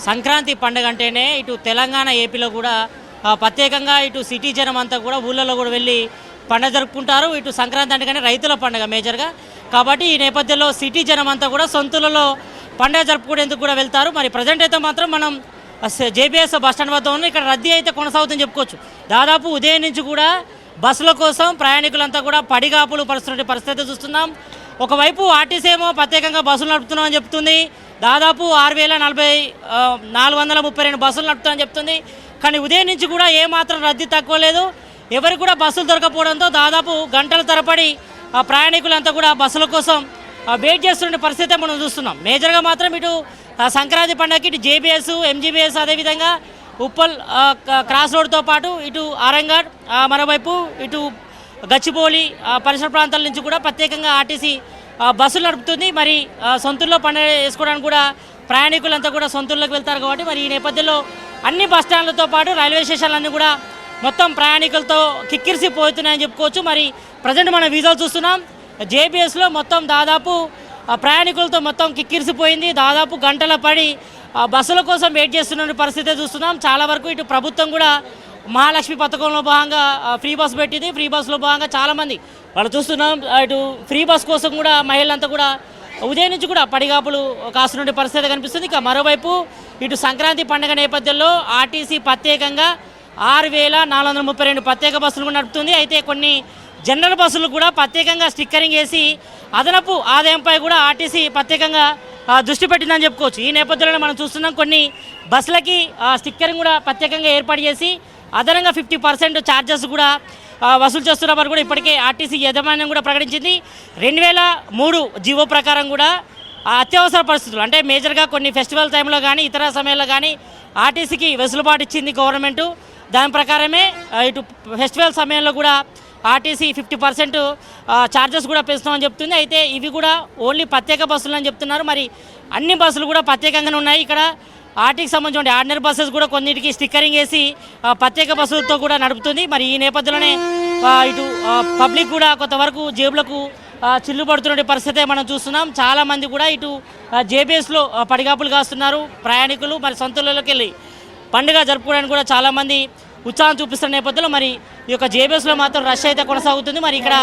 సంక్రాంతి పండుగ అంటేనే ఇటు తెలంగాణ ఏపీలో కూడా ప్రత్యేకంగా ఇటు సిటీ జనం అంతా కూడా ఊళ్ళలో కూడా వెళ్ళి పండుగ జరుపుకుంటారు. ఇటు సంక్రాంతి అంటే కానీ రైతుల పండుగ మేజర్గా, కాబట్టి ఈ నేపథ్యంలో సిటీ జనం అంతా కూడా సొంతూళ్ళలో పండుగ జరుపుకునేందుకు కూడా వెళ్తారు. మరి ప్రజెంట్ అయితే మాత్రం మనం జేబీఎస్ బస్టాండ్ వద్ద ఉన్న ఇక్కడ రద్దీ అయితే కొనసాగుతుందని చెప్పుకోవచ్చు. దాదాపు ఉదయం నుంచి కూడా బస్సుల కోసం ప్రయాణికులంతా కూడా పడిగాపులు పరుస్తున్న పరిస్థితి చూస్తున్నాం. ఒకవైపు ఆర్టీసీ ఏమో ప్రత్యేకంగా బస్సులు నడుపుతున్నామని చెప్తుంది, దాదాపు 6,432 బస్సులు నడుపుతామని చెప్తుంది. కానీ ఉదయం నుంచి కూడా ఏమాత్రం రద్దీ తక్కువ లేదు. ఎవరికి కూడా బస్సులు దొరకపోవడంతో దాదాపు గంటల తరబడి ప్రయాణికులంతా కూడా బస్సుల కోసం వెయిట్ చేస్తున్న పరిస్థితి మనం చూస్తున్నాం. మేజర్గా మాత్రం ఇటు సంక్రాంతి పండుగకి ఇటు జేబీఎస్, ఎంజీబీఎస్, అదేవిధంగా ఉప్పల్ క్రాస్ రోడ్తో పాటు ఇటు ఆరంగడ్, మరోవైపు ఇటు గచ్చిబౌలి పరిసర ప్రాంతాల నుంచి కూడా ప్రత్యేకంగా ఆర్టీసీ బస్సులు నడుపుతుంది. మరి సొంతూరులో పండుగ వేసుకోవడానికి కూడా ప్రయాణికులంతా కూడా సొంతూరులోకి వెళ్తారు. కాబట్టి మరి ఈ నేపథ్యంలో అన్ని బస్టాండ్లతో పాటు రైల్వే స్టేషన్లన్నీ కూడా మొత్తం ప్రయాణికులతో కిక్కిరిసిపోతున్నాయని చెప్పుకోవచ్చు. మరి ప్రజెంట్ మనం విజువల్ చూస్తున్నాం, జేబీఎస్లో మొత్తం దాదాపు ప్రయాణికులతో మొత్తం కిక్కిరిసిపోయింది. దాదాపు గంటల పడి బస్సుల కోసం వెయిట్ చేస్తున్న పరిస్థితి చూస్తున్నాం. చాలా వరకు ఇటు ప్రభుత్వం కూడా మహాలక్ష్మి పథకంలో భాగంగా ఫ్రీ బస్ పెట్టింది. ఫ్రీ బస్సులో భాగంగా చాలామంది వాళ్ళు చూస్తున్నాం. ఇటు ఫ్రీ బస్ కోసం కూడా మహిళలంతా కూడా ఉదయం నుంచి కూడా పడిగాపులు కాస్తున్న పరిస్థితి కనిపిస్తుంది. ఇక మరోవైపు ఇటు సంక్రాంతి పండుగ నేపథ్యంలో ఆర్టీసీ ప్రత్యేకంగా 6,432 ప్రత్యేక బస్సులు కూడా నడుపుతుంది. అయితే కొన్ని జనరల్ బస్సులు కూడా ప్రత్యేకంగా స్టిక్కరింగ్ వేసి అదనపు ఆదాయంపై కూడా ఆర్టీసీ ప్రత్యేకంగా దృష్టి పెట్టిందని చెప్పుకోవచ్చు. ఈ నేపథ్యంలో మనం చూస్తున్నాం, కొన్ని బస్సులకి స్టిక్కరింగ్ కూడా ప్రత్యేకంగా ఏర్పాటు చేసి అదనంగా 50% ఛార్జెస్ కూడా వసూలు చేస్తున్నవారు కూడా ఇప్పటికే ఆర్టీసీ యాజమాన్యం కూడా ప్రకటించింది. 2003 జీవో ప్రకారం కూడా అత్యవసర పరిస్థితులు అంటే మేజర్గా కొన్ని ఫెస్టివల్ టైంలో కానీ ఇతర సమయాల్లో కానీ ఆర్టీసీకి వెసులుబాటు ఇచ్చింది గవర్నమెంటు. దాని ప్రకారమే ఇటు ఫెస్టివల్ సమయంలో కూడా ఆర్టీసీ 50% ఛార్జెస్ కూడా పెంచుతామని చెప్తుంది. అయితే ఇవి కూడా ఓన్లీ ప్రత్యేక బస్సులు అని చెప్తున్నారు. మరి అన్ని బస్సులు కూడా ప్రత్యేకంగానే ఉన్నాయి. ఇక్కడ ఆర్టీకి సంబంధించిన ఆర్డినరీ బస్సెస్ కూడా కొన్నిటికి స్టిక్కరింగ్ వేసి ప్రత్యేక బస్సులతో కూడా నడుపుతుంది. మరి ఈ నేపథ్యంలోనే ఇటు పబ్లిక్ కూడా కొంతవరకు జేబులకు చిల్లు పడుతున్న పరిస్థితే మనం చూస్తున్నాం. చాలామంది కూడా ఇటు జేబీఎస్లో పడిగాపులు కాస్తున్నారు ప్రయాణికులు. మరి సొంతూళ్ళలోకి వెళ్ళి పండుగ జరుపుకోవడానికి కూడా చాలామంది ఉత్సాహం చూపిస్తున్న నేపథ్యంలో మరి ఈ యొక్క జేబీఎస్లో మాత్రం రష్ అయితే కొనసాగుతుంది. మరి ఇక్కడ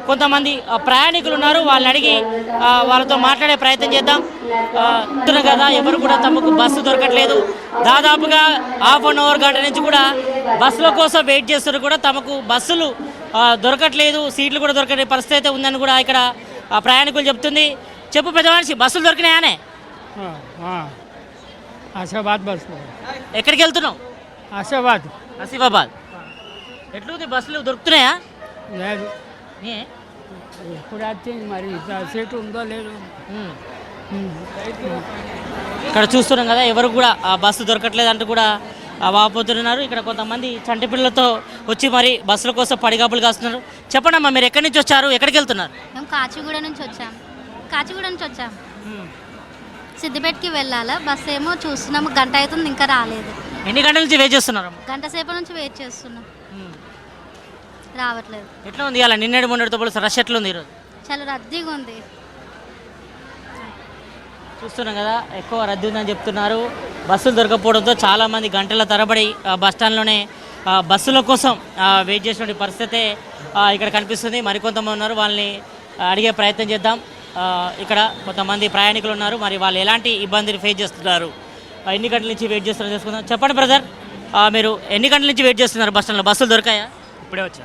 కొంతమంది ప్రయాణికులు ఉన్నారు, వాళ్ళని అడిగి వాళ్ళతో మాట్లాడే ప్రయత్నం చేద్దాం. చెప్తున్నారు కదా, ఎవరు కూడా తమకు బస్సు దొరకట్లేదు. దాదాపుగా ½ అన్ అవర్ గంట నుంచి కూడా బస్సుల కోసం వెయిట్ చేస్తున్నారు, కూడా తమకు బస్సులు దొరకట్లేదు, సీట్లు కూడా దొరకని పరిస్థితి అయితే ఉందని కూడా ఇక్కడ ప్రయాణికులు చెప్తుంది. చెప్పు పెద్ద మనిషి, బస్సులు దొరికినాయానే? ఆసిఫాబాద్ బస్సు. ఎక్కడికి వెళ్తున్నావు? ఆసిఫాబాద్. ఎట్లుంది, బస్సులు దొరుకుతున్నాయా? లేదు, ఇప్పుడు వచ్చింది మరి సీటు ఉందో లేదు. ఇక్కడ చూస్తున్నాం కదా, ఎవరు కూడా బస్సు దొరకట్లేదు అంటూ కూడా వాపోతున్నారు. ఇక్కడ కొంతమంది చంటి పిల్లలతో వచ్చి మరి బస్సుల కోసం పడిగాపులు కాస్తున్నారు. చెప్పండి అమ్మా, మీరు ఎక్కడి నుంచి వచ్చారు, ఎక్కడికి వెళ్తున్నారు? మేము కాచిగూడ నుంచి వచ్చాం. సిద్దిపేటకి వెళ్ళాలా, బస్సు ఏమో చూస్తున్నాము, గంట అవుతుంది ఇంకా రాలేదు. ఎన్ని గంటల నుంచి వెయిట్ చేస్తున్నారు? గంట సేపు నుంచి వెయిట్ చేస్తున్నాం, రావట్లేదు. ఎట్లా ఉంది ఇలా నిన్నటి మొన్నటితో పోలిస్తే రష్ ఎట్లా ఉంది ఈరోజు? చాలా రద్దీగా ఉంది. చూస్తున్నాం కదా, ఎక్కువ రద్దీ ఉందని చెప్తున్నారు. బస్సులు దొరకపోవడంతో చాలామంది గంటల తరబడి బస్టాండ్లోనే బస్సుల కోసం వెయిట్ చేసిన పరిస్థితే ఇక్కడ కనిపిస్తుంది. మరికొంతమంది ఉన్నారు, వాళ్ళని అడిగే ప్రయత్నం చేద్దాం. ఇక్కడ కొంతమంది ప్రయాణికులు ఉన్నారు, మరి వాళ్ళు ఎలాంటి ఇబ్బందిని ఫేస్ చేస్తున్నారు, ఎన్ని గంటల నుంచి వెయిట్ చేస్తున్నారో తెలుసుకుందాం. చెప్పండి బ్రదర్, మీరు ఎన్ని గంటల నుంచి వెయిట్ చేస్తున్నారు బస్టాండ్లో? బస్సులు దొరికాయా? ఇప్పుడే వచ్చా.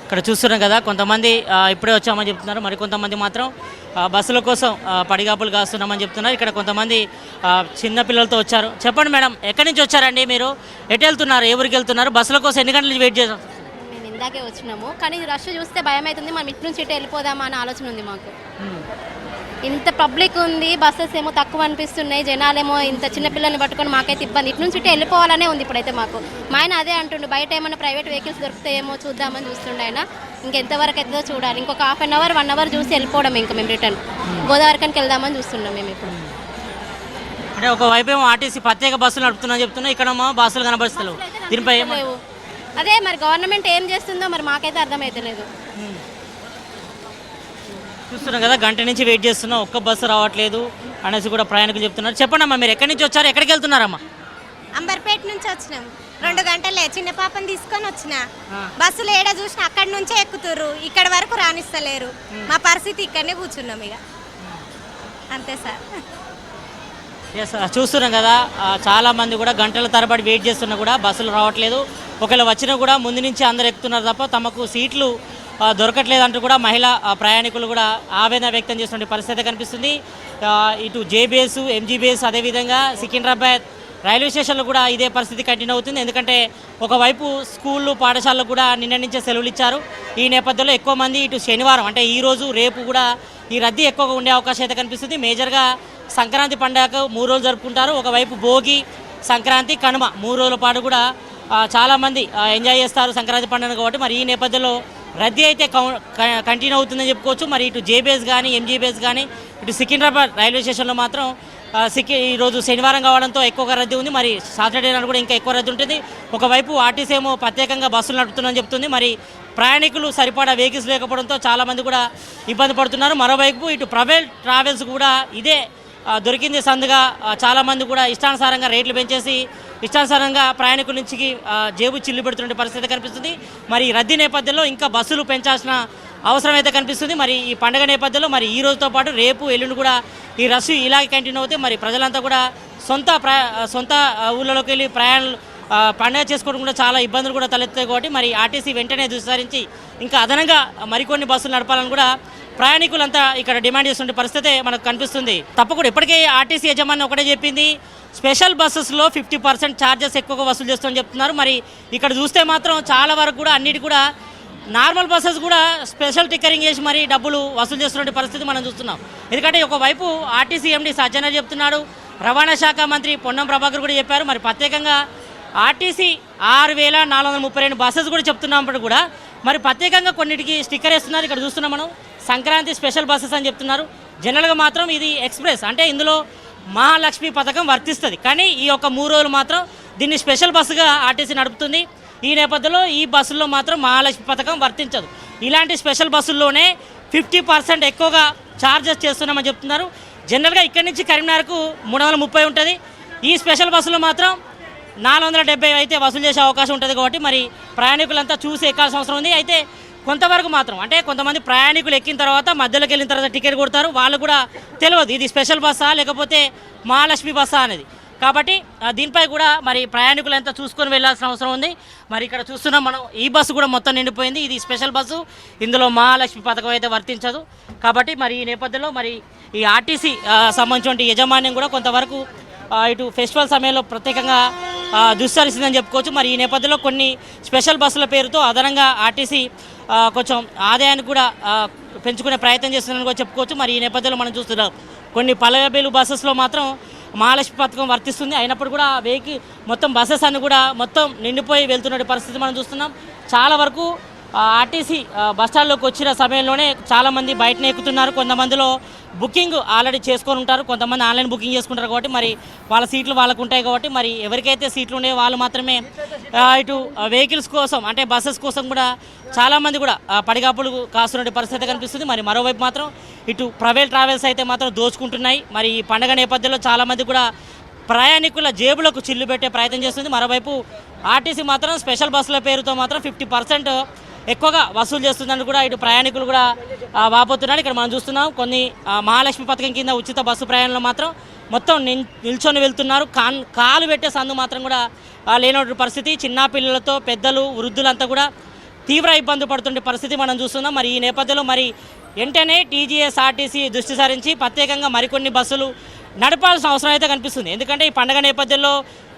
ఇక్కడ చూస్తున్నాం కదా, కొంతమంది ఇప్పుడే వచ్చామని చెప్తున్నారు, మరికొంతమంది మాత్రం బస్సుల కోసం పడిగాపులు కాస్తున్నామని చెప్తున్నారు. ఇక్కడ కొంతమంది చిన్నపిల్లలతో వచ్చారు. చెప్పండి మేడం, ఎక్కడి నుంచి వచ్చారండి మీరు? ఎటు వెళ్తున్నారు, ఏ ఊరికి వెళ్తున్నారు? బస్సుల కోసం ఎన్ని గంటల నుంచి వెయిట్ చేస్తాం? మేము ఇందాకే వచ్చినాము, కానీ రష్ చూస్తే భయం అవుతుంది. మనం ఇటు నుంచి ఇటు వెళ్ళిపోదామా అని ఆలోచన ఉంది మాకు. ఇంత పబ్లిక్ ఉంది, బస్సెస్ ఏమో తక్కువ అనిపిస్తున్నాయి, జనాలేమో ఇంత చిన్నపిల్లల్ని పట్టుకొని మాకైతే ఇబ్బంది. ఇటు నుంచి ఇటు వెళ్ళిపోవాలనే ఉంది ఇప్పుడైతే మాకు. మా ఆయన అదే అంటుండు, బయట ఏమైనా ప్రైవేట్ వెహికల్స్ దొరుకుతాయేమో చూద్దామని చూస్తుండే ఆయన. ఇంకెంతవరకు అవుతుందో చూడాలి. ఇంకొక ½ అన్ అవర్ 1 అవర్ చూసి వెళ్ళిపోవడం. ఇంకా మేము రిటర్న్ గోదావరికనికి వెళ్దామని చూస్తున్నాం మేము ఇప్పుడు. అంటే ఒకవైపు ఏమో ఆర్టీసీ ప్రత్యేక బస్సులు నడుపుతున్నా చెప్తున్నా, ఇక్కడ బస్సులు కనబరుస్తలేవు. దీనిపై అదే మరి గవర్నమెంట్ ఏం చేస్తుందో మరి మాకైతే అర్థమైతలేదు. చూస్తున్నాం కదా, గంట నుంచి వెయిట్ చేస్తున్నాం, ఒక్క బస్సు రావట్లేదు అనేసి కూడా ప్రయాణికులు చెప్తున్నారు. చెప్పండి అమ్మా, మీరు ఎక్కడి నుంచి వచ్చారు, ఎక్కడికి వెళ్తున్నారమ్మా? అంబర్పేట నుంచి వచ్చినాం. 2 గంటలే చిన్న పాపని తీసుకొని వచ్చిన. బస్సులు ఏడ చూసినా అక్కడి నుంచే ఎక్కుతుర్రు, ఇక్కడ వరకు రాణిస్తలేరు. మా పరిస్థితి ఇక్కడనే కూర్చున్నాం ఇక, అంతే సార్. ఎస్, చూస్తున్నాం కదా, చాలామంది కూడా గంటల తరబడి వెయిట్ చేస్తున్నా కూడా బస్సులు రావట్లేదు. ఒకవేళ వచ్చినా కూడా ముందు నుంచి అందరు ఎక్కుతున్నారు తప్ప తమకు సీట్లు దొరకట్లేదంటూ కూడా మహిళా ప్రయాణికులు కూడా ఆవేదన వ్యక్తం చేస్తున్న పరిస్థితి కనిపిస్తుంది. ఇటు జేబీఎస్, ఎంజీబీఎస్, అదేవిధంగా సికింద్రాబాద్ రైల్వే స్టేషన్లో కూడా ఇదే పరిస్థితి కంటిన్యూ అవుతుంది. ఎందుకంటే ఒకవైపు స్కూళ్ళు, పాఠశాలలు కూడా నిన్న నుంచే సెలవులు ఇచ్చారు. ఈ నేపథ్యంలో ఎక్కువ మంది ఇటు శనివారం అంటే ఈరోజు రేపు కూడా ఈ రద్దీ ఎక్కువగా ఉండే అవకాశం అయితే కనిపిస్తుంది. మేజర్గా సంక్రాంతి పండుగ 3 రోజులు జరుపుకుంటారు. ఒకవైపు భోగి, సంక్రాంతి, కనుమ 3 రోజుల పాటు కూడా చాలామంది ఎంజాయ్ చేస్తారు సంక్రాంతి పండుగ కాబట్టి. మరి ఈ నేపథ్యంలో రద్దీ అయితే కంటిన్యూ అవుతుందని చెప్పుకోవచ్చు. మరి ఇటు జేబీఎస్ కానీ, ఎంజీబీఎస్ కానీ, ఇటు సికింద్రాబాద్ రైల్వే స్టేషన్లో మాత్రం ఈరోజు శనివారం కావడంతో ఎక్కువగా రద్దీ ఉంది. మరి సాటర్డే నాడు కూడా ఇంకా ఎక్కువ రద్దీ ఉంటుంది. ఒకవైపు ఆర్టీసీ ఏమో ప్రత్యేకంగా బస్సులు నడుపుతుందని చెప్తుంది. మరి ప్రయాణికులు సరిపడా వెహికల్స్ లేకపోవడంతో చాలామంది కూడా ఇబ్బంది పడుతున్నారు. మరోవైపు ఇటు ప్రైవేట్ ట్రావెల్స్ కూడా ఇదే దొరికింది సందుగా చాలామంది కూడా ఇష్టానుసారంగా రేట్లు పెంచేసి ఇష్టానుసారంగా ప్రయాణికుల నుంచి జేబు చిల్లు పెడుతున్న పరిస్థితి కనిపిస్తుంది. మరి రద్దీ నేపథ్యంలో ఇంకా బస్సులు పెంచాల్సిన అవసరం అయితే కనిపిస్తుంది. మరి ఈ పండుగ నేపథ్యంలో మరి ఈ రోజుతో పాటు రేపు, ఎల్లుండి కూడా ఈ రష్ ఇలాగే కంటిన్యూ అవుతే మరి ప్రజలంతా కూడా సొంత ఊళ్ళలోకి వెళ్ళి ప్రయాణాలు పండుగ చేసుకోవడం కూడా చాలా ఇబ్బందులు కూడా తలెత్తాయి కాబట్టి మరి ఆర్టీసీ వెంటనే దృష్టి ఇంకా అదనంగా మరికొన్ని బస్సులు నడపాలని కూడా ప్రయాణికులంతా ఇక్కడ డిమాండ్ చేస్తున్న పరిస్థితి మనకు కనిపిస్తుంది. తప్పకుండా ఇప్పటికే ఆర్టీసీ యజమాని ఒకటే చెప్పింది, స్పెషల్ బస్సెస్లో 50% ఛార్జెస్ ఎక్కువగా వసూలు చేస్తామని చెప్తున్నారు. మరి ఇక్కడ చూస్తే మాత్రం చాలా వరకు కూడా అన్నిటి కూడా నార్మల్ బస్సెస్ కూడా స్పెషల్ టిక్కరింగ్ చేసి మరి డబ్బులు వసూలు చేస్తున్న పరిస్థితి మనం చూస్తున్నాం. ఎందుకంటే ఒకవైపు ఆర్టీసీ ఎండీ సజ్జనార్ చెప్తున్నాడు, రవాణా శాఖ మంత్రి పొన్నం ప్రభాకర్ కూడా చెప్పారు. మరి ప్రత్యేకంగా ఆర్టీసీ 6,432 బస్సెస్ కూడా చెప్తున్నప్పుడు కూడా మరి ప్రత్యేకంగా కొన్నిటికి స్టిక్కర్ వేస్తున్నారు. ఇక్కడ చూస్తున్నాం మనం, సంక్రాంతి స్పెషల్ బస్సెస్ అని చెప్తున్నారు. జనరల్గా మాత్రం ఇది ఎక్స్ప్రెస్ అంటే ఇందులో మహాలక్ష్మి పథకం వర్తిస్తుంది. కానీ ఈ యొక్క 3 రోజులు మాత్రం దీన్ని స్పెషల్ బస్సుగా ఆర్టీసీ నడుపుతుంది. ఈ నేపథ్యంలో ఈ బస్సుల్లో మాత్రం మహాలక్ష్మి పథకం వర్తించదు. ఇలాంటి స్పెషల్ బస్సుల్లోనే 50% ఎక్కువగా ఛార్జెస్ చేస్తున్నామని చెప్తున్నారు. జనరల్గా ఇక్కడి నుంచి కరీంనగర్కు 330 ఉంటుంది. ఈ స్పెషల్ బస్సులో మాత్రం 470 అయితే వసూలు చేసే అవకాశం ఉంటుంది. కాబట్టి మరి ప్రయాణికులంతా చూసి ఎక్కాల్సిన అవసరం ఉంది. అయితే కొంతవరకు మాత్రం అంటే కొంతమంది ప్రయాణికులు ఎక్కిన తర్వాత మధ్యలోకి వెళ్ళిన తర్వాత టికెట్ కొడతారు, వాళ్ళు కూడా తెలియదు ఇది స్పెషల్ బస్సా లేకపోతే మహాలక్ష్మి బస్సా అనేది. కాబట్టి దీనిపై కూడా మరి ప్రయాణికులంతా చూసుకొని వెళ్ళాల్సిన అవసరం ఉంది. మరి ఇక్కడ చూస్తున్నాం మనం, ఈ బస్సు కూడా మొత్తం నిండిపోయింది. ఇది స్పెషల్ బస్సు, ఇందులో మహాలక్ష్మి పథకం అయితే వర్తించదు. కాబట్టి మరి ఈ నేపథ్యంలో మరి ఈ ఆర్టీసీ సంబంధించిన యజమాన్యం కూడా కొంతవరకు ఇటు ఫెస్టివల్ సమయంలో ప్రత్యేకంగా దుస్సరిస్తుందని చెప్పుకోవచ్చు. మరి ఈ నేపథ్యంలో కొన్ని స్పెషల్ బస్సుల పేరుతో అదనంగా ఆర్టీసీ కొంచెం ఆదాయాన్ని కూడా పెంచుకునే ప్రయత్నం చేస్తుందని కూడా చెప్పుకోవచ్చు. మరి ఈ నేపథ్యంలో మనం చూస్తున్నాం కొన్ని పల్లెబేలు బస్సెస్లో మాత్రం మహాలక్ష్మి పథకం వర్తిస్తుంది. అయినప్పుడు కూడా వెహికల్ మొత్తం బస్సెస్ అన్ని కూడా మొత్తం నిండిపోయి వెళ్తున్న పరిస్థితి మనం చూస్తున్నాం. చాలా వరకు ఆర్టీసీ బస్టాండ్లోకి వచ్చిన సమయంలోనే చాలామంది బయటనే ఎక్కుతున్నారు. కొంతమందిలో బుకింగ్ ఆల్రెడీ చేసుకొని ఉంటారు, కొంతమంది ఆన్లైన్ బుకింగ్ చేసుకుంటారు. కాబట్టి మరి వాళ్ళ సీట్లు వాళ్ళకు ఉంటాయి. కాబట్టి మరి ఎవరికైతే సీట్లు ఉన్నాయో వాళ్ళు మాత్రమే ఇటు వెహికల్స్ కోసం అంటే బస్సెస్ కోసం కూడా చాలామంది కూడా పడిగాపులు కాస్తున్న పరిస్థితి కనిపిస్తుంది. మరి మరోవైపు మాత్రం ఇటు ప్రైవేట్ ట్రావెల్స్ అయితే మాత్రం దోచుకుంటున్నాయి. మరి ఈ పండుగ నేపథ్యంలో చాలామంది కూడా ప్రయాణికుల జేబులకు చిల్లు పెట్టే ప్రయత్నం చేస్తుంది. మరోవైపు ఆర్టీసీ మాత్రం స్పెషల్ బస్సుల పేరుతో మాత్రం 50% ఎక్కువగా వసూలు చేస్తుందని కూడా ఇటు ప్రయాణికులు కూడా వాపోతున్నారు. ఇక్కడ మనం చూస్తున్నాం కొన్ని మహాలక్ష్మి పథకం కింద ఉచిత బస్సు ప్రయాణంలో మాత్రం మొత్తం నిల్చొని వెళ్తున్నారు. కాలు పెట్టే సందు మాత్రం కూడా లేనటువంటి పరిస్థితి. చిన్నపిల్లలతో పెద్దలు, వృద్ధులంతా కూడా తీవ్ర ఇబ్బంది పడుతుండే పరిస్థితి మనం చూస్తున్నాం. మరి ఈ నేపథ్యంలో మరి వెంటనే టీజీఎస్ ఆర్టీసీ దృష్టి సారించి ప్రత్యేకంగా మరికొన్ని బస్సులు నడపాల్సిన అవసరం అయితే కనిపిస్తుంది. ఎందుకంటే ఈ పండుగ నేపథ్యంలో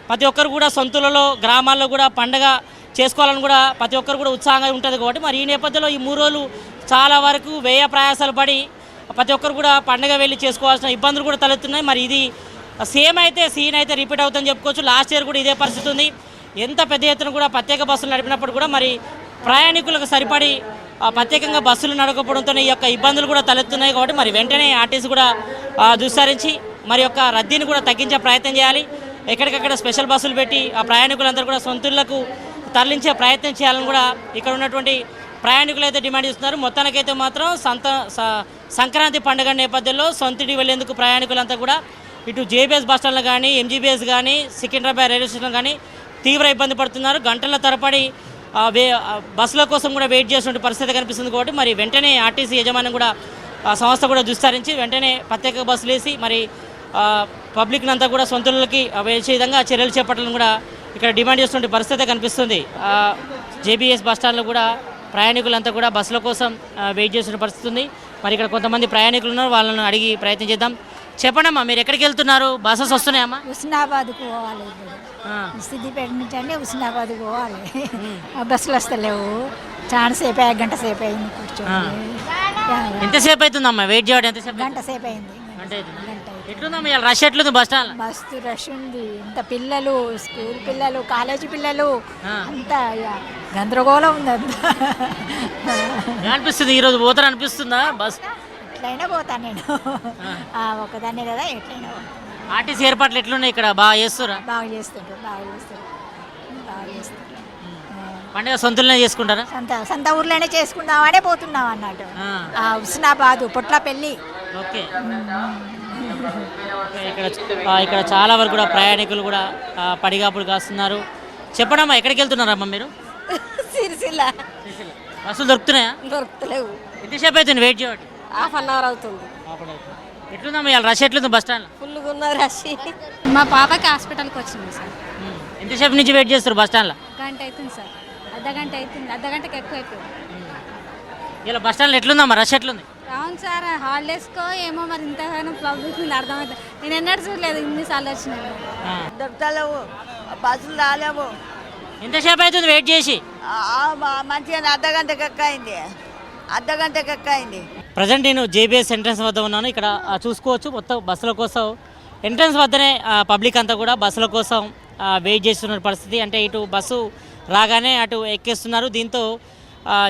ప్రతి ఒక్కరు కూడా సొంతలలో గ్రామాల్లో కూడా పండుగ చేసుకోవాలని కూడా ప్రతి ఒక్కరు కూడా ఉత్సాహంగా ఉంటుంది. కాబట్టి మరి ఈ నేపథ్యంలో ఈ 3 రోజులు చాలా వరకు వ్యయ ప్రయాసాలు పడి ప్రతి ఒక్కరు కూడా పండుగ వెళ్ళి చేసుకోవాల్సిన ఇబ్బందులు కూడా తలెత్తున్నాయి. మరి ఇది సీన్ అయితే రిపీట్ అవుతుందని చెప్పుకోవచ్చు. లాస్ట్ ఇయర్ కూడా ఇదే పరిస్థితి ఉంది. ఎంత పెద్ద ఎత్తున కూడా ప్రత్యేక బస్సులు నడిపినప్పుడు కూడా మరి ప్రయాణికులకు సరిపడి ప్రత్యేకంగా బస్సులు నడకపోవడంతో ఈ యొక్క ఇబ్బందులు కూడా తలెత్తున్నాయి. కాబట్టి మరి వెంటనే ఆర్టీసీ కూడా దుస్సరించి మరి యొక్క రద్దీని కూడా తగ్గించే ప్రయత్నం చేయాలి. ఎక్కడికక్కడ స్పెషల్ బస్సులు పెట్టి ఆ ప్రయాణికులందరూ కూడా సొంతూళ్లకు తరలించే ప్రయత్నం చేయాలని కూడా ఇక్కడ ఉన్నటువంటి ప్రయాణికులు అయితే డిమాండ్ చేస్తున్నారు. మొత్తానికైతే మాత్రం సంక్రాంతి పండుగ నేపథ్యంలో సొంతింటికి వెళ్లేందుకు ప్రయాణికులంతా కూడా ఇటు జేబీఎస్ బస్టాండ్లో కానీ ఎంజీబీఎస్ కానీ సికింద్రాబాద్ రైల్వే స్టేషన్ కానీ తీవ్ర ఇబ్బంది పడుతున్నారు. గంటల తరబడి బస్సుల కోసం కూడా వెయిట్ చేసిన పరిస్థితి కనిపిస్తుంది. కాబట్టి మరి వెంటనే ఆర్టీసీ యజమాని కూడా సంస్థ కూడా విస్తరించి వెంటనే ప్రత్యేక బస్సులు వేసి మరి పబ్లిక్ని అంతా కూడా సొంతలకి వేసే విధంగా చర్యలు చేపట్టాలని కూడా ఇక్కడ డిమాండ్ చేస్తున్న పరిస్థితి కనిపిస్తుంది. జేబీఎస్ బస్టాండ్లో కూడా ప్రయాణికులంతా కూడా బస్సుల కోసం వెయిట్ చేస్తున్న పరిస్థితి ఉంది. మరి ఇక్కడ కొంతమంది ప్రయాణికులు ఉన్నారు, వాళ్ళని అడిగి ప్రయత్నం చేద్దాం. చెప్పండమ్మా, మీరు ఎక్కడికి వెళ్తున్నారు? బస్సెస్ వస్తున్నాయమ్మా? హుస్నాబాద్కు పోవాలి. సిద్దిపేట నుంచి అంటే హుస్నాబాద్కు పోవాలి. బస్సులు వస్తలేవు. చాలా సేపు అయ్యి, గంట సేపు అయింది కూర్చొని. ఎంతసేపు అవుతుందమ్మా వెయిట్ చేయడం? ఎంతసేపు? గంట సేపు అయింది. ఎట్లుందమ్మా ఇవాళ రష్ ఎట్లుంది బస్ స్టాండ్? మస్తు రష్ ఉంది. ఇంత పిల్లలు, స్కూల్ పిల్లలు, కాలేజీ పిల్లలు, అంతా గందరగోళం ఉంది. అంతా అనిపిస్తుంది ఈరోజు పోతాను అనిపిస్తుందా? బస్ ఎట్లయినా పోతాను నేను, ఒకదాన్నే కదా, ఎట్లయినా పోతాను. ఆర్టీసీ ఏర్పాట్లు ఎట్లున్నాయి ఇక్కడ? బాగా చేస్తారా? బాగా చేస్తుంటారు, బాగా చేస్తారు, బాగా చేస్తారు. పండుగ సొంతలోనే చేసుకుంటారా? సొంత ఊర్లోనే చేసుకుందామనే పోతున్నాం అన్నట్టు. హుస్నాబాదు పొట్లపల్లి. ఓకే. ఇక్కడ చాలా వరకు కూడా ప్రయాణికులు కూడా పడిగాపులు కాస్తున్నారు. చెప్పడమ్మా, ఎక్కడికి వెళ్తున్నారమ్మా మీరు? సిరిసిల్ల. బస్సులు దొరుకుతున్నాయా? దొరుకుతలేవు. ఎంతసేపు అవుతుంది వెయిట్ చేయబట్టి? ½ అవర్ అవుతుంది. ఎట్లుందమ్మా ఇవాళ రష్ ఎట్లుంది బస్ స్టాండ్? ఫుల్గా ఉన్న రష్. మా పాపకి హాస్పిటల్కి వచ్చింది సార్. ఎంతసేపు నుంచి వెయిట్ చేస్తారు బస్ స్టాండ్లో? గంట అవుతుంది సార్. అర్ధగంట అవుతుంది. అర్ధగంటకి ఎక్కువ అయిపోయింది. ఇలా బస్ స్టాండ్లో ఎట్లుందమ్మా రష్ ఎట్లుంది? అవును సార్, హాలిడేస్కో ఏమో మరి ఇంతగానో పబ్లిక్ ఉంది అర్థమవుతుంది. నేను ఎన్నడూ చూడలేదు ఇన్నిసార్లు వచ్చినాను. దొరకలేవు, బస్సులు రాలేవు. ఎంతసేపు అవుతుంది వెయిట్ చేసి? మంచిగా అర్ధగంటకి ఎక్కయింది. ప్రజెంట్ నేను జేబీఎస్ ఎంట్రన్స్ వద్ద ఉన్నాను. ఇక్కడ చూసుకోవచ్చు మొత్తం బస్సుల కోసం ఎంట్రన్స్ వద్దనే పబ్లిక్ అంతా కూడా బస్సుల కోసం వెయిట్ చేస్తున్న పరిస్థితి. అంటే ఇటు బస్సు రాగానే అటు ఎక్కేస్తున్నారు. దీంతో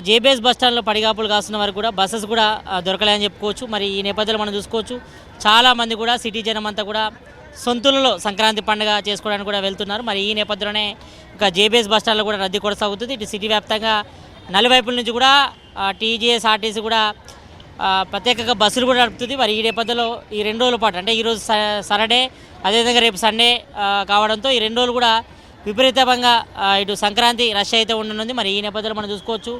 జేబీఎస్ బస్ స్టాండ్లో పడిగాపులు కాస్తున్న వారికి కూడా బస్సెస్ కూడా దొరకలేదని చెప్పుకోవచ్చు. మరి ఈ నేపథ్యంలో మనం చూసుకోవచ్చు చాలామంది కూడా సిటీ జనం అంతా కూడా సొంతూరులో సంక్రాంతి పండుగ చేసుకోవడానికి కూడా వెళ్తున్నారు. మరి ఈ నేపథ్యంలోనే ఇంకా జేబీఎస్ బస్ స్టాండ్లో కూడా రద్దీ కొనసాగుతుంది. ఇటు సిటీ వ్యాప్తంగా నలువైపుల నుంచి కూడా టీజీఎస్ ఆర్టీసీ కూడా ప్రత్యేకంగా బస్సులు కూడా నడుపుతుంది. మరి ఈ నేపథ్యంలో ఈ 2 రోజుల పాటు అంటే ఈరోజు సాటర్డే, అదేవిధంగా రేపు సండే కావడంతో ఈ 2 రోజులు కూడా విపరీతంగా ఇటు సంక్రాంతి రష్ అయితే ఉండనుంది. మరి ఈ నేపథ్యంలో మనం చూసుకోవచ్చు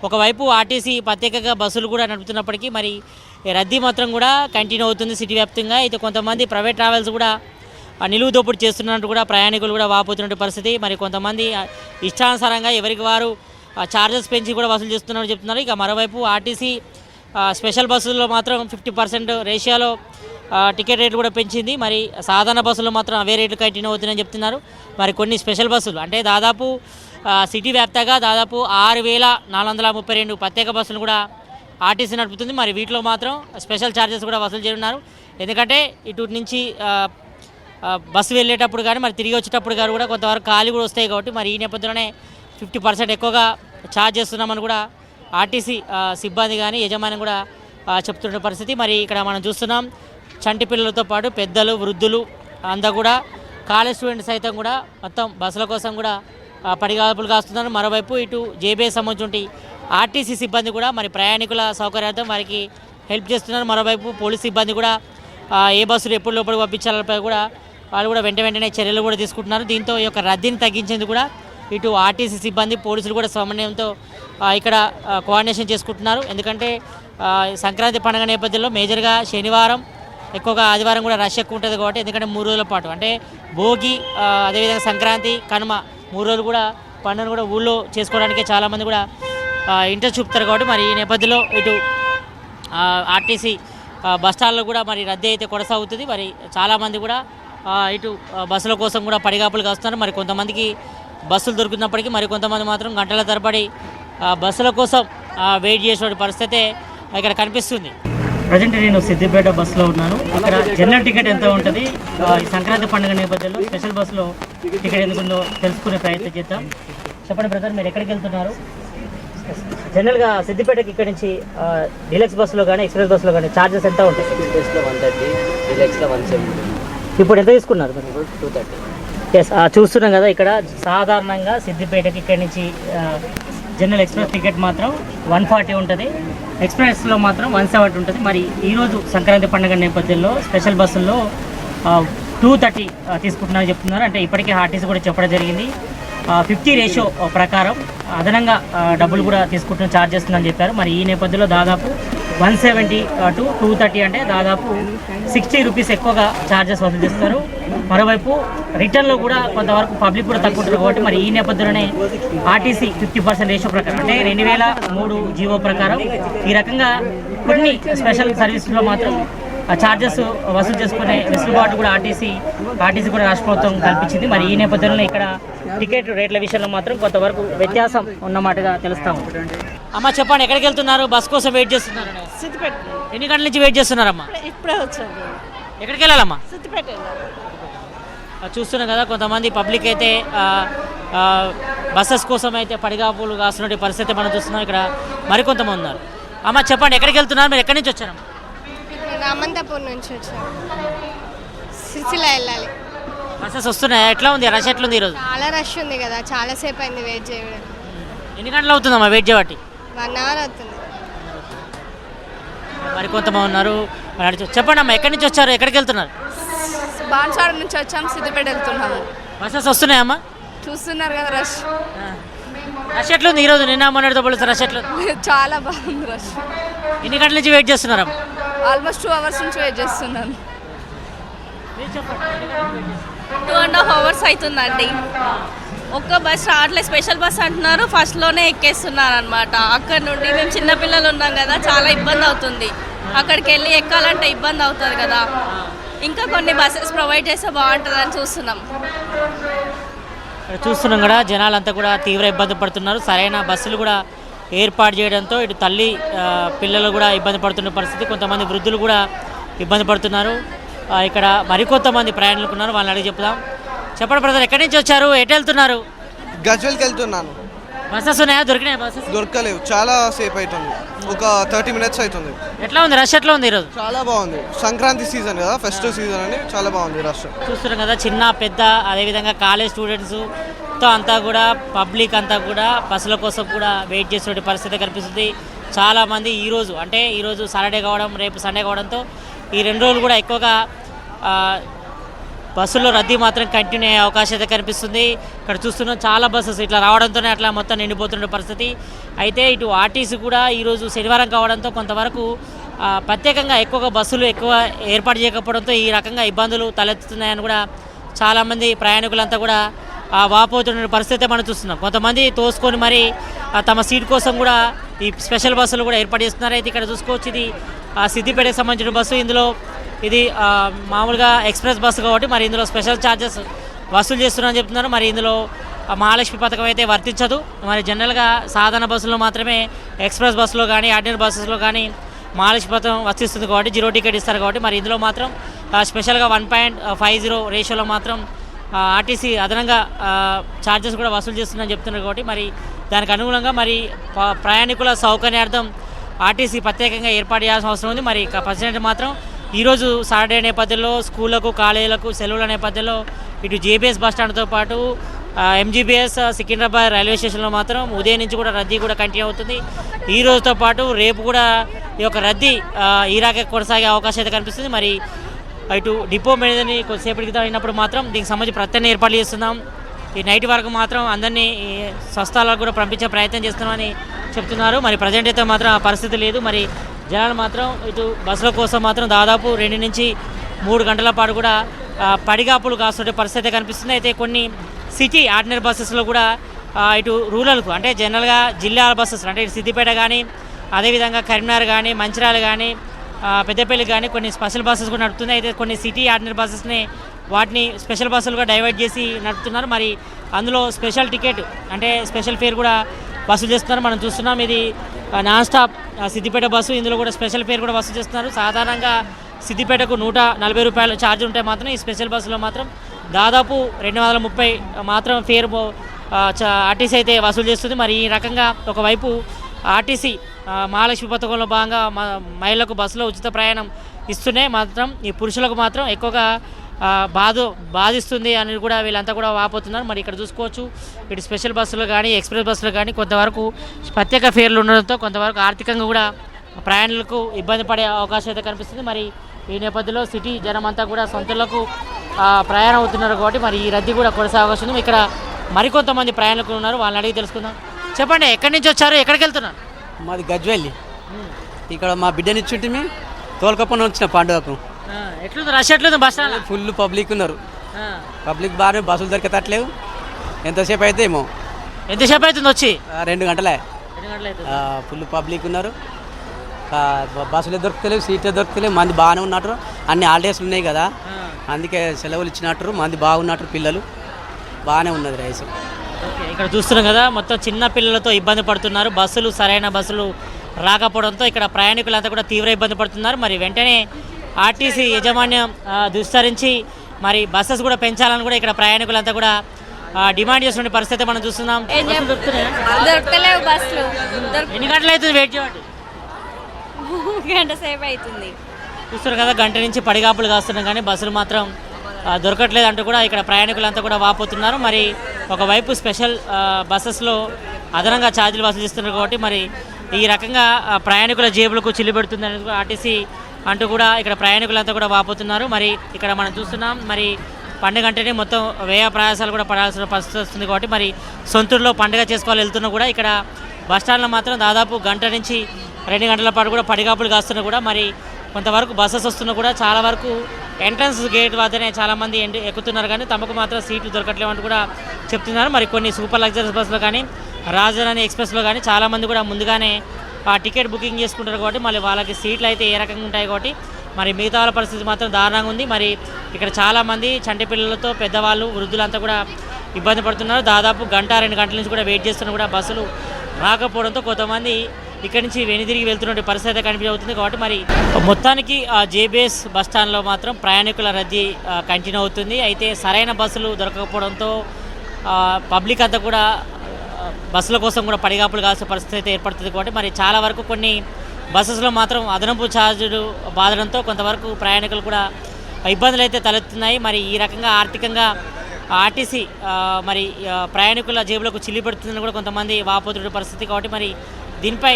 ఒకవైపు ఆర్టీసీ ప్రత్యేకంగా బస్సులు కూడా నడుపుతున్నప్పటికీ మరి రద్దీ మాత్రం కూడా కంటిన్యూ అవుతుంది సిటీ వ్యాప్తంగా. అయితే కొంతమంది ప్రైవేట్ ట్రావెల్స్ కూడా నిలువు దోపిడీ చేస్తున్నట్టు కూడా ప్రయాణికులు కూడా వాపోతున్న పరిస్థితి. మరి కొంతమంది ఇష్టానుసారంగా ఎవరికి వారు ఛార్జెస్ పెంచి కూడా వసూలు చేస్తున్నారని చెప్తున్నారు. ఇక మరోవైపు ఆర్టీసీ స్పెషల్ బస్సుల్లో మాత్రం 50% రేషియోలో టికెట్ రేట్లు కూడా పెంచింది. మరి సాధారణ బస్సుల్లో మాత్రం అవే రేట్లు కంటిన్యూ అవుతున్నాయని చెప్తున్నారు. మరి కొన్ని స్పెషల్ బస్సులు అంటే దాదాపు సిటీ వ్యాప్తంగా దాదాపు 6,432 ప్రత్యేక బస్సులు కూడా ఆర్టీసీ నడుపుతుంది. మరి వీటిలో మాత్రం స్పెషల్ ఛార్జెస్ కూడా వసూలు చేయనున్నారు. ఎందుకంటే ఇటు నుంచి బస్సు వెళ్ళేటప్పుడు కానీ మరి తిరిగి వచ్చేటప్పుడు కానీ కూడా కొంతవరకు ఖాళీ కూడా వస్తాయి. కాబట్టి మరి ఈ నేపథ్యంలోనే 50% ఎక్కువగా ఛార్జ్ చేస్తున్నామని కూడా ఆర్టీసీ సిబ్బంది కానీ యజమాని కూడా చెప్తున్న పరిస్థితి. మరి ఇక్కడ మనం చూస్తున్నాం చంటి పిల్లలతో పాటు పెద్దలు, వృద్ధులు అంతా కూడా కాలేజ్ స్టూడెంట్స్ సైతం కూడా మొత్తం బస్సుల కోసం కూడా పడిగాపులు కాస్తున్నారు. మరోవైపు ఇటు జేబీఎస్ సంబంధించి ఆర్టీసీ సిబ్బంది కూడా మరి ప్రయాణికుల సౌకర్యార్థం వారికి హెల్ప్ చేస్తున్నారు. మరోవైపు పోలీస్ సిబ్బంది కూడా ఏ బస్సులు ఎప్పుడు లోపలికి పంపించాలపై కూడా వాళ్ళు కూడా వెంటనే చర్యలు కూడా తీసుకుంటున్నారు. దీంతో ఈ యొక్క రద్దీని తగ్గించేందుకు కూడా ఇటు ఆర్టీసీ సిబ్బంది, పోలీసులు కూడా సమన్వయంతో ఇక్కడ కోఆర్డినేషన్ చేసుకుంటున్నారు. ఎందుకంటే సంక్రాంతి పండుగ నేపథ్యంలో మేజర్గా శనివారం ఎక్కువగా, ఆదివారం కూడా రష్ ఎక్కువ ఉంటుంది. కాబట్టి ఎందుకంటే 3 రోజుల పాటు అంటే భోగి, అదేవిధంగా సంక్రాంతి, కనుమ 3 రోజులు కూడా పండుగను కూడా ఊళ్ళో చేసుకోవడానికి చాలామంది కూడా ఇంట్రెస్ట్ చూపుతారు. కాబట్టి మరి ఈ నేపథ్యంలో ఇటు ఆర్టీసీ బస్టాండ్లో కూడా మరి రద్దీ అయితే కొనసాగుతుంది. మరి చాలామంది కూడా ఇటు బస్సుల కోసం కూడా పడిగాపులు కాస్తున్నారు. మరి కొంతమందికి బస్సులు దొరుకుతున్నప్పటికీ మరి కొంతమంది మాత్రం గంటల తరబడి బస్సుల కోసం వెయిట్ చేసే పరిస్థితి ఇక్కడ కనిపిస్తుంది. ప్రజెంట్ నేను సిద్దిపేట బస్సులో ఉన్నాను. ఇక్కడ జనరల్ టికెట్ ఎంత ఉంటుంది, ఈ సంక్రాంతి పండుగ నేపథ్యంలో స్పెషల్ బస్సులో టికెట్ ఎందుకుందో తెలుసుకునే ప్రయత్నం చేద్దాం. చెప్పండి బ్రదర్, మీరు ఎక్కడికి వెళ్తున్నారు? జనరల్గా సిద్దిపేటకి ఇక్కడ నుంచి డీలక్స్ బస్సులో కానీ ఎక్స్ప్రెస్ బస్సులో కానీ ఛార్జెస్ ఎంత ఉంటాయి? ఎక్స్ప్రెస్లో 130, డీలక్స్లో 170. ఇప్పుడు ఎంత తీసుకున్నారు? 230. ఎస్, చూస్తున్నాం కదా ఇక్కడ సాధారణంగా సిద్దిపేటకి ఇక్కడ నుంచి జనరల్ ఎక్స్ప్రెస్ టికెట్ మాత్రం 140 ఉంటుంది, ఎక్స్ప్రెస్లో మాత్రం 170 ఉంటుంది. మరి ఈరోజు సంక్రాంతి పండుగ నేపథ్యంలో స్పెషల్ బస్సుల్లో 230 తీసుకుంటున్నారని చెప్తున్నారు. అంటే ఇప్పటికే ఆర్టీసీ కూడా చెప్పడం జరిగింది, 50 రేషియో ప్రకారం అదనంగా డబ్బులు కూడా తీసుకుంటున్న ఛార్జ్ చేస్తుందని చెప్పారు. మరి ఈ నేపథ్యంలో దాదాపు 170 to 230 అంటే దాదాపు 60 రూపీస్ ఎక్కువగా ఛార్జెస్ వసూలు చేస్తారు. మరోవైపు రిటర్న్లో కూడా కొంతవరకు పబ్లిక్ కూడా తక్కువ ఉంటుంది కాబట్టి మరి ఈ నేపథ్యంలోనే ఆర్టీసీ 50% రేషియో ప్రకారం అంటే 2003 జీవో ప్రకారం ఈ రకంగా కొన్ని స్పెషల్ సర్వీసుల్లో మాత్రం ఛార్జెస్ వసూలు చేసుకునే వెసులుబాటు కూడా ఆర్టీసీ కూడా రాష్ట్ర ప్రభుత్వం కల్పించింది. మరి ఈ నేపథ్యంలో ఇక్కడ టికెట్ రేట్ల విషయంలో మాత్రం కొంతవరకు వ్యత్యాసం ఉన్నమాటగా తెలుస్తాము. అమ్మ చెప్పండి, ఎక్కడికి వెళ్తున్నారు? బస్ కోసం వెయిట్ చేస్తున్నారు? సిద్దిపేట ఎన్ని గంటల నుంచి వెయిట్ చేస్తున్నారమ్మా? ఇప్పుడే వచ్చాను. ఎక్కడికి వెళ్ళాలమ్మా? సిద్దిపేట చూస్తున్నాం కదా, కొంతమంది పబ్లిక్ అయితే బస్సెస్ కోసం అయితే పడిగాపులు కాస్తున్న పరిస్థితి మనం చూస్తున్నాం. ఇక్కడ మరికొంతమంది ఉన్నారు. అమ్మ చెప్పండి, ఎక్కడికి వెళ్తున్నారు? మీరు ఎక్కడి నుంచి వచ్చారమ్మా? అమంతపూర్ నుంచి వచ్చాను, సిరిసిల్ల వెళ్ళాలి. బస్సెస్ వస్తున్నాయా? ఎట్లా ఉంది రష్? ఎట్లుంది ఈరోజు? చాలా రష్ ఉంది కదా, చాలాసేపు అయింది వెయిట్ చేయడం. ఎన్ని గంటలు అవుతుందమ్మా వెయిట్ చేయబట్టి? 1 అవర్ అవుతుంది. మరికొంతమంది ఉన్నారు. చెప్పండి అమ్మా, ఎక్కడి నుంచి వచ్చారు? ఎక్కడికి వెళ్తున్నారు? బాన్సాడ నుంచి వచ్చాము, సిద్దిపేట వెళ్తున్నాము. బస్సెస్ వస్తున్నాయమ్మా? చూస్తున్నారు కదా రష్. రష్ ఎట్లుంది ఈరోజు? నిన్న మొన్నటితో పోలిస్తే రష్ ఎట్లుంది? చాలా బాగుంది రష్. ఎన్ని గంటల నుంచి వెయిట్ చేస్తున్నారమ్మా? ఆల్మోస్ట్ 2 అవర్స్ నుంచి వెయిట్ చేస్తున్నాను. 2.5 అవర్స్ అవుతుందండి. ఒక్క బస్ రావట్లేదు, స్పెషల్ బస్ అంటున్నారు, ఫస్ట్లోనే ఎక్కేస్తున్నారు అనమాట. అక్కడ నుండి మేము చిన్నపిల్లలు ఉన్నాం కదా, చాలా ఇబ్బంది అవుతుంది. అక్కడికి వెళ్ళి ఎక్కాలంటే ఇబ్బంది అవుతుంది కదా. ఇంకా కొన్ని బస్సెస్ ప్రొవైడ్ చేస్తే బాగుంటుందని చూస్తున్నాం. చూస్తున్నాం కూడా జనాలంతా కూడా తీవ్ర ఇబ్బంది పడుతున్నారు. సరైన బస్సులు కూడా ఏర్పాటు చేయడంతో ఇటు తల్లి పిల్లలు కూడా ఇబ్బంది పడుతున్న పరిస్థితి. కొంతమంది వృద్ధులు కూడా ఇబ్బంది పడుతున్నారు. ఇక్కడ మరికొంతమంది ప్రయాణికులు ఉన్నారు, వాళ్ళని అడిగి చెప్దాం. చెప్పండి బ్రదర్, ఎక్కడి నుంచి వచ్చారు? ఎటు వెళ్తున్నారు? గజ్వేల్కి వెళ్తున్నాను. బస్సెస్ ఉన్నాయా? దొరికినాయి బస్సెస్? దొరకలేవు, చాలా సేపు అవుతుంది, ఒక 30 మినిట్స్ అవుతుంది. ఎట్లా ఉంది రష్? ఎట్లా ఉంది ఈరోజు? చాలా బాగుంది, సంక్రాంతి సీజన్ కదా, ఫెస్టివ్ సీజన్ అని చాలా బాగుంది రష్. చూస్తున్నాం కదా, చిన్న పెద్ద అదేవిధంగా కాలేజ్ స్టూడెంట్స్తో అంతా కూడా పబ్లిక్ అంతా కూడా బస్సుల కోసం కూడా వెయిట్ చేసే పరిస్థితి కనిపిస్తుంది. చాలామంది ఈరోజు సాటర్డే కావడం, రేపు సండే కావడంతో ఈ 2 రోజులు కూడా ఎక్కువగా బస్సుల్లో రద్దీ మాత్రం కంటిన్యూ అయ్యే అవకాశం అయితే కనిపిస్తుంది. ఇక్కడ చూస్తున్నాం చాలా బస్సెస్ ఇట్లా రావడంతోనే అట్లా మొత్తం నిండిపోతున్న పరిస్థితి. అయితే ఇటు ఆర్టీసీ కూడా ఈరోజు శనివారం కావడంతో కొంతవరకు ప్రత్యేకంగా ఎక్కువగా బస్సులు ఏర్పాటు చేయకపోవడంతో ఈ రకంగా ఇబ్బందులు తలెత్తుతున్నాయని కూడా చాలామంది ప్రయాణికులంతా కూడా వాపోతున్న పరిస్థితి మనం చూస్తున్నాం. కొంతమంది తోసుకొని మరి తమ సీట్ కోసం కూడా ఈ స్పెషల్ బస్సులు కూడా ఏర్పాటు చేస్తున్నారు. అయితే ఇక్కడ చూసుకోవచ్చు, ఇది సిద్దిపేటకి సంబంధించిన బస్సు. ఇందులో ఇది మామూలుగా ఎక్స్ప్రెస్ బస్సు కాబట్టి మరి ఇందులో స్పెషల్ ఛార్జెస్ వసూలు చేస్తున్నారని చెప్తున్నారు. మరి ఇందులో మహాలక్ష్మి పథకం అయితే వర్తించదు. మరి జనరల్గా సాధారణ బస్సులో మాత్రమే, ఎక్స్ప్రెస్ బస్సులో కానీ ఆర్డినరీ బస్సులో కానీ మహాలక్ష్మి పథకం వర్తిస్తుంది కాబట్టి 0 టికెట్ ఇస్తారు కాబట్టి మరి ఇందులో మాత్రం స్పెషల్గా 1.50 రేషియోలో మాత్రం ఆర్టీసీ అదనంగా ఛార్జెస్ కూడా వసూలు చేస్తుందని చెప్తున్నారు కాబట్టి మరి దానికి అనుగుణంగా మరి ప్రయాణికుల సౌకర్యార్థం ఆర్టీసీ ప్రత్యేకంగా ఏర్పాటు చేయాల్సిన అవసరం ఉంది. మరి ప్రెసిడెంట్ మాత్రం ఈరోజు సాటర్డే నేపథ్యంలో స్కూళ్ళకు కాలేజీలకు సెలవుల నేపథ్యంలో ఇటు జేబీఎస్ బస్టాండ్తో పాటు ఎంజీబీఎస్ సికింద్రాబాద్ రైల్వే స్టేషన్లో మాత్రం ఉదయం నుంచి కూడా రద్దీ కూడా కంటిన్యూ అవుతుంది. ఈ రోజుతో పాటు రేపు కూడా ఈ యొక్క రద్దీ ఈరాకే కొనసాగే అవకాశం అయితే కనిపిస్తుంది. మరి ఇటు డిపో మీదని కొద్దిసేపటి క్రితం అయినప్పుడు మాత్రం దీనికి సంబంధించి ప్రత్యేక ఏర్పాట్లు చేస్తున్నాం. ఈ నైట్ వరకు మాత్రం అందరినీ స్వస్థలాలకు కూడా పంపించే ప్రయత్నం చేస్తున్నామని చెప్తున్నారు. మరి ప్రజెంట్ అయితే మాత్రం ఆ పరిస్థితి లేదు. మరి జనాలు మాత్రం ఇటు బస్సుల కోసం మాత్రం దాదాపు 2 నుంచి 3 గంటల పాటు కూడా పడిగాపులు కాస్తుంటే పరిస్థితి కనిపిస్తుంది. అయితే కొన్ని సిటీ ఆర్డినరీ బస్సెస్లో కూడా ఇటు రూరల్కు అంటే జనరల్గా జిల్లాల బస్సెస్ అంటే ఇటు సిద్దిపేట కానీ అదేవిధంగా కరీంనగర్ కానీ మంచిర్యాల కానీ పెద్దపల్లి కానీ కొన్ని స్పెషల్ బస్సెస్ కూడా నడుపుతుంది. అయితే కొన్ని సిటీ ఆర్డినరీ బస్సెస్ని వాటిని స్పెషల్ బస్సులుగా డైవర్ట్ చేసి నడుపుతున్నారు. మరి అందులో స్పెషల్ టికెట్ అంటే స్పెషల్ ఫేర్ కూడా వసూలు చేస్తున్నారు. మనం చూస్తున్నాం, ఇది నాన్ స్టాప్ సిద్దిపేట బస్సు. ఇందులో కూడా స్పెషల్ ఫేర్ కూడా వసూలు చేస్తున్నారు. సాధారణంగా సిద్దిపేటకు 140 రూపాయలు ఛార్జ్ ఉంటే మాత్రం ఈ స్పెషల్ బస్సులో మాత్రం దాదాపు 230 మాత్రం ఫేర్ ఆర్టీసీ అయితే వసూలు చేస్తుంది. మరి ఈ రకంగా ఒకవైపు ఆర్టీసీ మహాలక్ష్మి పథకంలో భాగంగా మహిళలకు బస్సులో ఉచిత ప్రయాణం ఇస్తూనే మాత్రం ఈ పురుషులకు మాత్రం ఎక్కువగా బాధిస్తుంది అని కూడా వీళ్ళంతా కూడా వాపోతున్నారు. మరి ఇక్కడ చూసుకోవచ్చు ఇటు స్పెషల్ బస్సులు కానీ ఎక్స్ప్రెస్ బస్సులు కానీ కొంతవరకు ప్రత్యేక ఫేర్లు ఉండడంతో కొంతవరకు ఆర్థికంగా కూడా ప్రయాణికులకు ఇబ్బంది పడే అవకాశం అయితే కనిపిస్తుంది. మరి ఈ నేపథ్యంలో సిటీ జనం అంతా కూడా సొంతలకు ప్రయాణం అవుతున్నారు కాబట్టి మరి ఈ రద్దీ కూడా కొనసాగే అవకాశం ఉంది. ఇక్కడ మరికొంతమంది ప్రయాణికులు ఉన్నారు, వాళ్ళని అడిగి తెలుసుకుందాం. చెప్పండి, ఎక్కడి నుంచి వచ్చారు, ఎక్కడికి వెళ్తున్నారు? మాది గజ్వెల్లి. ఇక్కడ మా బిడ్డనిచ్చుంటే తోలకప్పని వచ్చిన పండుగకు. ఎట్లుంది రష్, ఎట్లుంది బస్ స్టాండ్? ఫుల్ పబ్లిక్ ఉన్నారు. పబ్లిక్ బాగానే బస్సులు దొరికేటట్లేవు. ఎంతసేపు అయితే ఏమో. ఎంతసేపు అవుతుంది వచ్చి? 2 గంటలే. 2 గంటలు అవుతుంది. ఫుల్ పబ్లిక్ ఉన్నారు. బస్సులే దొరుకుతలేవు, సీట్లే దొరుకుతలేవు. మంది బాగానే ఉన్నట్టు, అన్ని హాలిడేస్ ఉన్నాయి కదా, అందుకే సెలవులు ఇచ్చినట్టు. మంది బాగున్నట్టు, పిల్లలు బాగానే ఉన్నది రైస్. ఓకే, ఇక్కడ చూస్తున్నాం కదా మొత్తం చిన్న పిల్లలతో ఇబ్బంది పడుతున్నారు. బస్సులు సరైన బస్సులు రాకపోవడంతో ఇక్కడ ప్రయాణికులంతా కూడా తీవ్ర ఇబ్బంది పడుతున్నారు. మరి వెంటనే ఆర్టీసీ యాజమాన్యం విస్తరించి మరి బస్సెస్ కూడా పెంచాలని కూడా ఇక్కడ ప్రయాణికులంతా కూడా డిమాండ్ చేస్తున్న పరిస్థితి మనం చూస్తున్నాం. దొరకలేవు బస్సులు. ఎన్ని గంటలు అవుతుంది వెయిట్ చేయండి? గంట సేపు అవుతుంది. చూస్తారు కదా, గంట నుంచి పడిగాపులు కాస్తున్నాం కానీ బస్సులు మాత్రం దొరకట్లేదు అంటూ కూడా ఇక్కడ ప్రయాణికులంతా కూడా వాపోతున్నారు. మరి ఒకవైపు స్పెషల్ బస్సెస్లో అదనంగా ఛార్జీలు వసూలు చేస్తున్నారు కాబట్టి మరి ఈ రకంగా ప్రయాణికుల జేబులకు చిల్లు పెడుతుంది అనేది ఆర్టీసీ అంటూ కూడా ఇక్కడ ప్రయాణికులంతా కూడా వాపోతున్నారు. మరి ఇక్కడ మనం చూస్తున్నాం, మరి పండుగ అంటేనే మొత్తం వ్యయ ప్రయాసాలు కూడా పడాల్సిన పరిస్థితి వస్తుంది కాబట్టి మరి సొంతూరులో పండుగ చేసుకోవాలి వెళ్తున్నా కూడా ఇక్కడ బస్టాండ్లో మాత్రం దాదాపు గంట నుంచి 2 గంటల పాటు కూడా పడిగాపులు కాస్తున్నా కూడా మరి కొంతవరకు బస్సెస్ వస్తున్నా కూడా చాలా వరకు ఎంట్రన్స్ గేట్ వద్దనే చాలామంది ఎక్కుతున్నారు కానీ తమకు మాత్రం సీట్లు దొరకట్లేమంటూ కూడా చెప్తున్నారు. మరి కొన్ని సూపర్ లగ్జరీస్ బస్సులో కానీ రాజధాని ఎక్స్ప్రెస్లో కానీ చాలామంది కూడా ముందుగానే టికెట్ బుకింగ్ చేసుకుంటారు కాబట్టి మళ్ళీ వాళ్ళకి సీట్లు అయితే ఏ రకంగా ఉంటాయి కాబట్టి మరి మిగతా వాళ్ళ పరిస్థితి మాత్రం దారుణంగా ఉంది. మరి ఇక్కడ చాలామంది చంటి పిల్లలతో పెద్దవాళ్ళు వృద్ధులంతా కూడా ఇబ్బంది పడుతున్నారు. దాదాపు గంట 2 గంటల నుంచి కూడా వెయిట్ చేస్తున్నా కూడా బస్సులు రాకపోవడంతో కొంతమంది ఇక్కడి నుంచి వెనుదిరిగి వెళ్తున్న పరిస్థితి కనిపిస్తుంది కాబట్టి మరి మొత్తానికి జేబీఎస్ బస్టాండ్లో మాత్రం ప్రయాణికుల రద్దీ కంటిన్యూ అవుతుంది. అయితే సరైన బస్సులు దొరకకపోవడంతో పబ్లిక్ అంతా కూడా బస్సుల కోసం కూడా పడిగాపులు కాల్సిన పరిస్థితి అయితే ఏర్పడుతుంది కాబట్టి మరి చాలా వరకు కొన్ని బస్సెస్లో మాత్రం అదనపు ఛార్జీలు బాధడంతో కొంతవరకు ప్రయాణికులు కూడా ఇబ్బందులు అయితే తలెత్తున్నాయి. మరి ఈ రకంగా ఆర్థికంగా ఆర్టీసీ మరి ప్రయాణికుల జేబులకు చిల్లి పెడుతుందని కూడా కొంతమంది వాపోతున్న పరిస్థితి కాబట్టి మరి దీనిపై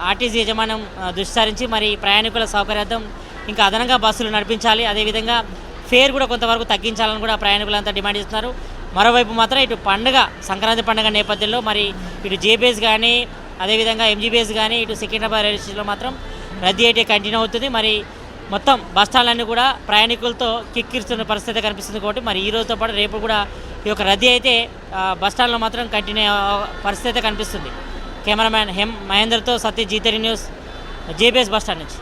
ఆర్టీసీ యాజమాన్యం దృష్టి సారించి మరి ప్రయాణికుల సౌకర్యార్థం ఇంకా అదనంగా బస్సులు నడిపించాలి, అదేవిధంగా ఫేర్ కూడా కొంతవరకు తగ్గించాలని కూడా ప్రయాణికులంతా డిమాండ్ చేస్తున్నారు. మరోవైపు మాత్రం ఇటు పండుగ సంక్రాంతి పండుగ నేపథ్యంలో మరి ఇటు జేబీఎస్ కానీ అదేవిధంగా ఎంజీబీఎస్ కానీ ఇటు సికింద్రాబాద్ రైల్వే స్టేషన్లో మాత్రం రద్దీ అయితే కంటిన్యూ అవుతుంది. మరి మొత్తం బస్టాండ్లన్నీ కూడా ప్రయాణికులతో కిక్కిరుస్తున్న పరిస్థితి కనిపిస్తుంది కాబట్టి మరి ఈ రోజుతో పాటు రేపు కూడా ఈ యొక్క రద్దీ అయితే బస్టాండ్లో మాత్రం కంటిన్యూ పరిస్థితి అయితే కనిపిస్తుంది. కెమెరామ్యాన్ మహేందర్తో సతీష్, జీ3 న్యూస్, జేబీఎస్ బస్టాండ్ నుంచి.